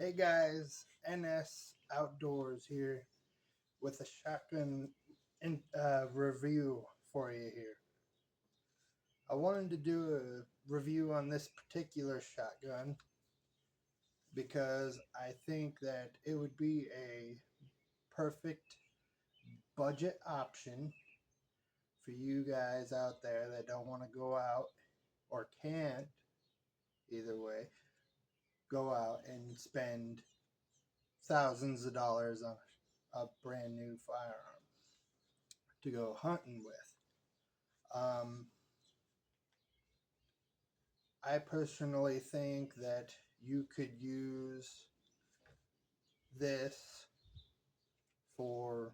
Hey guys, NS Outdoors here with a shotgun review for you here. I wanted to do a review on this particular shotgun because I think that it would be a perfect budget option for you guys out there that don't want to go out or can't, either way, go out and spend thousands of dollars on a brand new firearm to go hunting with. Um, I personally think that you could use this for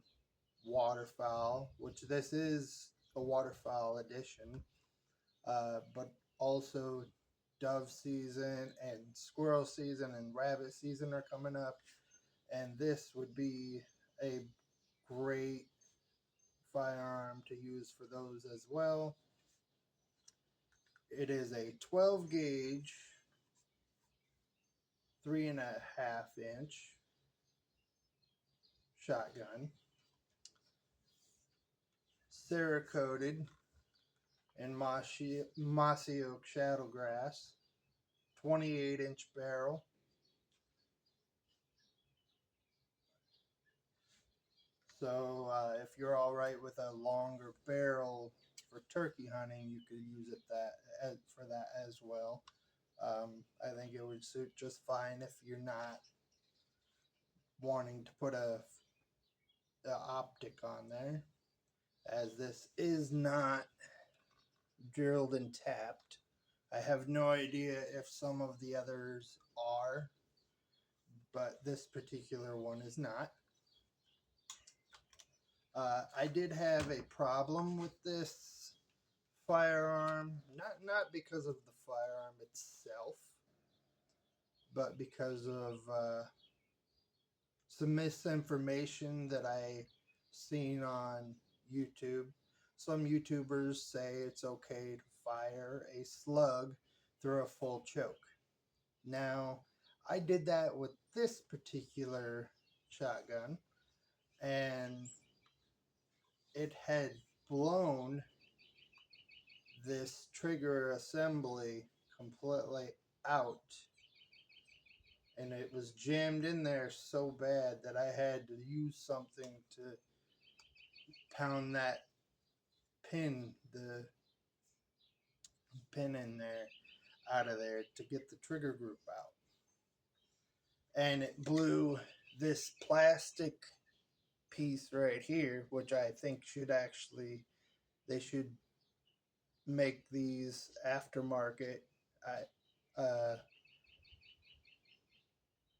waterfowl, which this is a waterfowl edition, but also dove season and squirrel season and rabbit season are coming up, and this would be a great firearm to use for those as well. It is a 12 gauge, 3.5 inch shotgun, Cerakoted and mossy oak shadowgrass, 28-inch barrel. So if you're all right with a longer barrel for turkey hunting, you could use it for that as well. I think it would suit just fine if you're not wanting to put a optic on there, as this is not drilled and tapped. I have no idea if some of the others are, but this particular one is not. I did have a problem with this firearm, not because of the firearm itself, but because of some misinformation that I seen on YouTube. Some YouTubers say it's okay to fire a slug through a full choke. Now, I did that with this particular shotgun, and it had blown this trigger assembly completely out, and it was jammed in there so bad that I had to use something to pound that the pin in there out of there to get the trigger group out. And it blew this plastic piece right here, which I think they should make these aftermarket uh,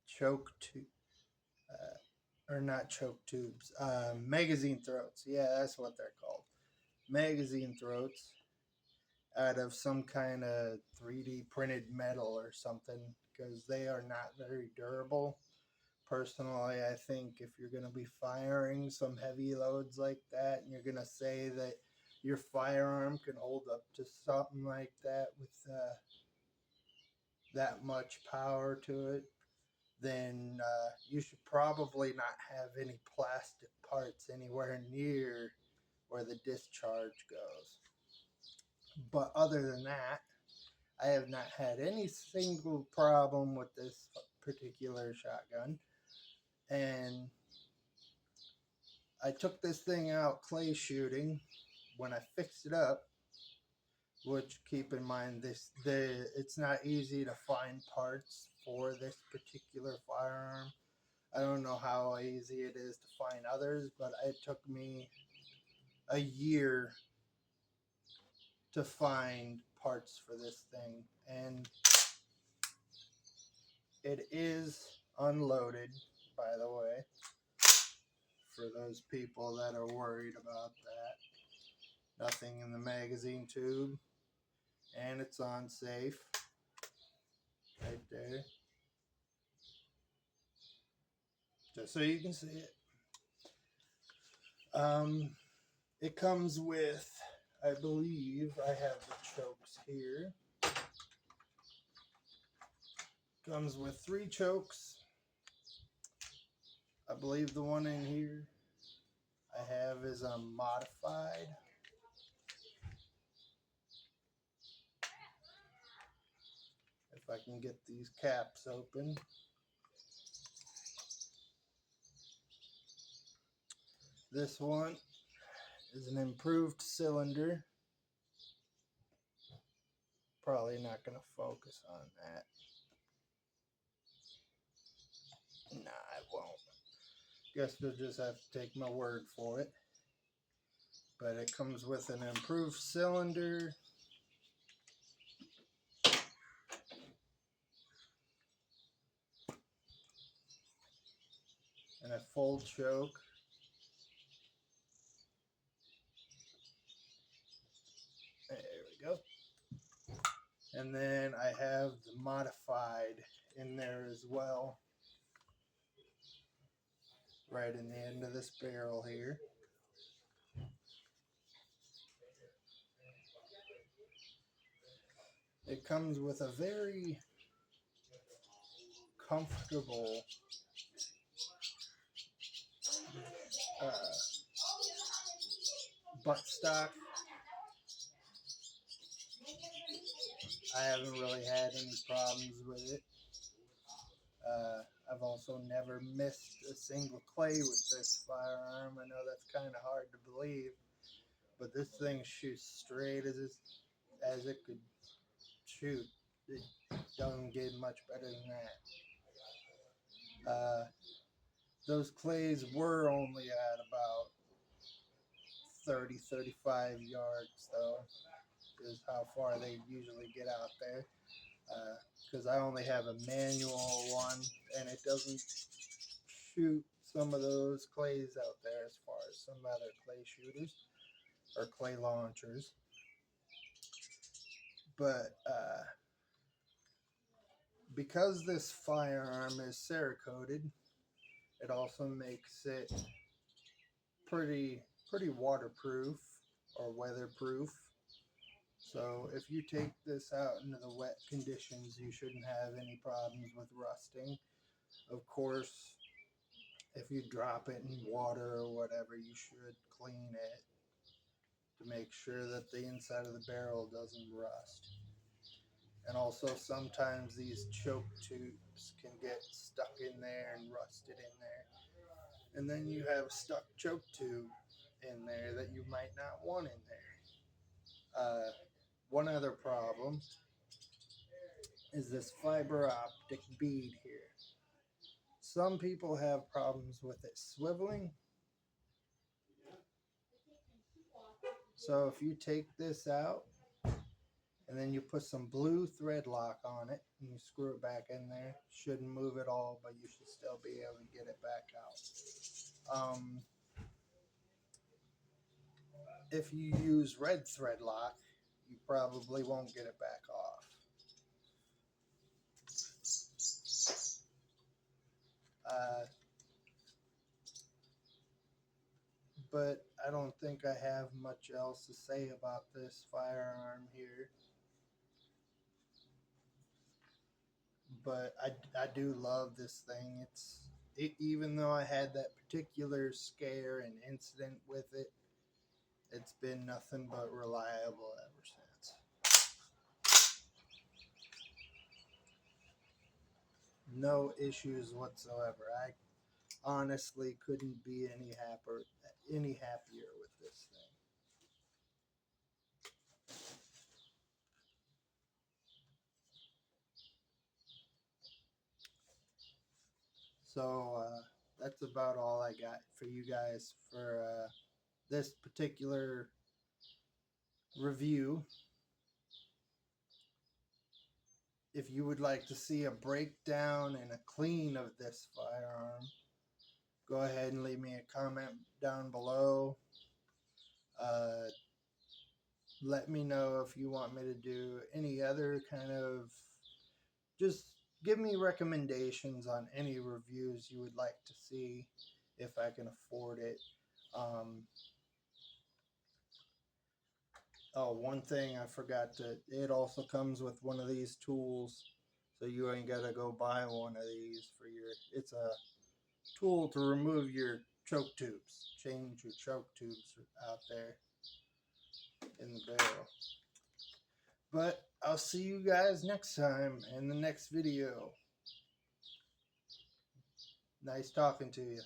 choke to or not choke tubes, magazine throats. Yeah, that's what they're called. Magazine throats out of some kind of 3D printed metal or something, because they are not very durable. Personally, I think if you're going to be firing some heavy loads like that, and you're going to say that your firearm can hold up to something like that with that much power to it, then you should probably not have any plastic parts anywhere near where the discharge goes. But other than that, I have not had any single problem with this particular shotgun. And I took this thing out clay shooting when I fixed it up, which, keep in mind, it's not easy to find parts for this particular firearm. I don't know how easy it is to find others, but it took me a year to find parts for this thing. And it is unloaded, by the way, for those people that are worried about that. Nothing in the magazine tube, and it's on safe right there, just so you can see it. It comes with, I believe I have the chokes here. Comes with 3 chokes, I believe the one in here I have is a modified. If I can get these caps open. This one is an improved cylinder. Probably not going to focus on that. Nah, I won't. Guess you'll just have to take my word for it. But it comes with an improved cylinder. And a full choke. There we go. And then I have the modified in there as well. Right in the end of this barrel here. It comes with a very comfortable buttstock. I haven't really had any problems with it. I've also never missed a single clay with this firearm. I know that's kind of hard to believe, but this thing shoots straight as it could shoot. It doesn't get much better than that. Those clays were only at about 30-35 yards, though, is how far they usually get out there. Because I only have a manual one, and it doesn't shoot some of those clays out there as far as some other clay shooters or clay launchers. But because this firearm is Cerakoted, it also makes it pretty waterproof or weatherproof. So if you take this out into the wet conditions, you shouldn't have any problems with rusting. Of course, if you drop it in water or whatever, you should clean it to make sure that the inside of the barrel doesn't rust. And also sometimes these choke tubes can get stuck in there and rusted in there. And then you have a stuck choke tube in there that you might not want in there. One other problem is this fiber optic bead here. Some people have problems with it swiveling. So if you take this out and then you put some blue thread lock on it and you screw it back in there, shouldn't move at all, but you should still be able to get it back out. If you use red thread lock, you probably won't get it back off. But I don't think I have much else to say about this firearm here. But I do love this thing. Even though I had that particular scare and incident with it, it's been nothing but reliable ever since. No issues whatsoever. I honestly couldn't be any happier with this thing. So that's about all I got for you guys for this particular review. If you would like to see a breakdown and a clean of this firearm, go ahead and leave me a comment down below. Let me know if you want me to do any other kind of, just give me recommendations on any reviews you would like to see if I can afford it. Oh, one thing I forgot it also comes with one of these tools, so you ain't gotta go buy one of these for it's a tool to remove your choke tubes. Change your choke tubes out there in the barrel. But I'll see you guys next time in the next video. Nice talking to you.